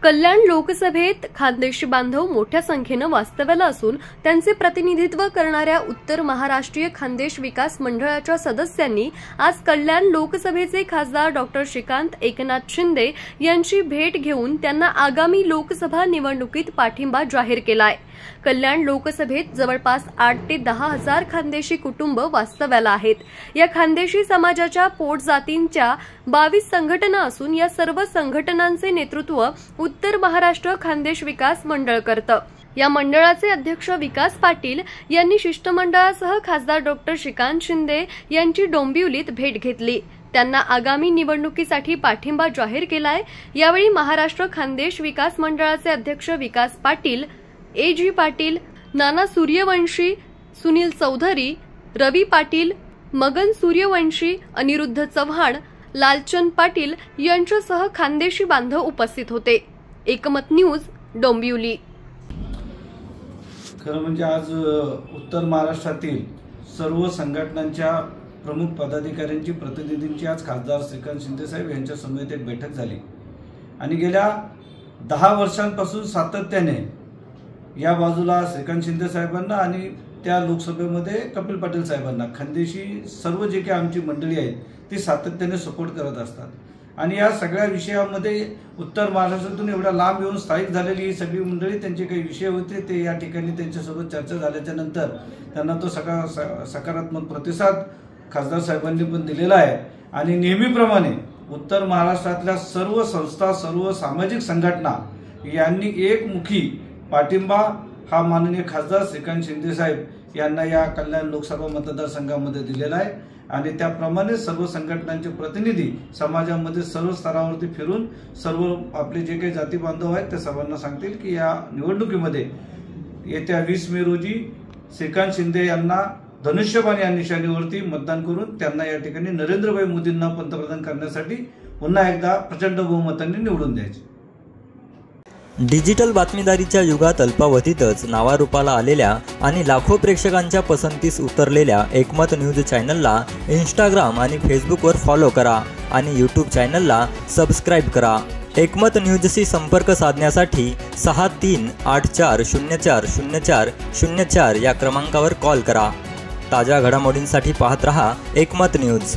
कल्याण लोकसभेत खानदेशी बांधव मोठ्या संख्येने वास्तव्याला असून त्यांचे प्रतिनिधित्व करणाऱ्या उत्तर महाराष्ट्रीय खानदेश विकास मंडळाच्या सदस्यांनी आज कल्याण लोकसभेचे खासदार डॉक्टर श्रीकांत एकनाथ शिंदे यांची भेट घेऊन त्यांना आगामी लोकसभा निवडणुकीत पाठिंबा जाहीर केलाय। कल्याण लोकसभेत जवळपास 8 ते 10 हजार खानदेशी कुटुंब वास्तव्याला आहेत। या खानदेशी समाजाच्या पोटजातींच्या 22 संघटना असून या सर्व संघटनांचे नेतृत्व उत्तर महाराष्ट्र खानदेश विकास मंडळ करतं। या मंडळाचे अध्यक्ष विकास पाटील यांनी शिष्टमंडळासह खासदार डॉक्टर श्रीकांत शिंदे यांची डोंबिवलीत भेट घेतली। त्यांना आगामी निवडणुकीसाठी पाठिंबा जाहीर केलाय। यावेळी महाराष्ट्र खानदेश विकास मंडळाचे अध्यक्ष विकास पाटील, ए.जी. पाटील, नाना सूर्यवंशी, सुनील चौधरी, रवी पाटील, मगन सूर्यवंशी, अनिरुद्ध चव्हाण, लालचंद पाटील यांच्यासह खानदेशी बांधव उपस्थित होते। एकमत न्यूज, डोंबिवली। खरं म्हणजे आज उत्तर महाराष्ट्रातील सर्व संघटनांच्या प्रमुख पदाधिकाऱ्यांची प्रतिनिधींची आज खासदार श्रीकांत शिंदे साहेब यांच्या समेत एक बैठक झाली आणि गेल्या 10 वर्षांपासून सातत्याने या बाजूला श्रीकांत शिंदे साहेबांना आणि त्या लोकसभेमध्ये कपिल पाटील साहेबांना खानदेशी सर्व जे काही आमची मंडळी आहेत ती सातत्याने सपोर्ट करत असतात आणि या सगळ्या विषयामध्ये उत्तर महाराष्ट्रातून एवढ्या लांब येऊन स्थायिक झालेली ही सगळी मंडळी त्यांचे काही विषय होते ते या ठिकाणी त्यांच्यासोबत चर्चा झाल्याच्या नंतर त्यांना तो सकारात्मक प्रतिसाद खासदार साहेबांनी पण दिलेला आहे आणि नेहमीप्रमाणे उत्तर महाराष्ट्रातल्या सर्व संस्था सर्व सामाजिक संघटना यांनी एकमुखी पाठिंबा हा माननीय खासदार श्रीकांत शिंदे साहेब यांना या कल्याण लोकसभा मतदारसंघामध्ये दिलेला आहे आणि त्याप्रमाणे सर्व संघटनांचे प्रतिनिधी समाजामध्ये सर्व स्तरावरती फिरून सर्व आपले जे काही जाती बांधव आहेत त्या सर्वांना सांगतील की या निवडणुकीमध्ये येत्या 20 मे रोजी श्रीकांत शिंदे यांना धनुष्यबाण या निशाणीवरती मतदान करून त्यांना या ठिकाणी नरेंद्रभाई मोदींना पंतप्रधान करण्यासाठी पुन्हा एकदा प्रचंड बहुमतांनी निवडून द्यायचे। डिजिटल बातमीदारीच्या युगात अल्पावधीतच नावारूपाला आलेल्या आणि लाखो प्रेक्षकांच्या पसंतीस उतरलेल्या एकमत न्यूज चॅनलला इंस्टाग्राम आणि फेसबुकवर फॉलो करा आणि यूट्यूब चॅनलला सबस्क्राईब करा। एकमत न्यूजशी संपर्क साधण्यासाठी 6384040404 या क्रमांकावर कॉल करा। ताज्या घडामोडींसाठी पाहत रहा एकमत न्यूज।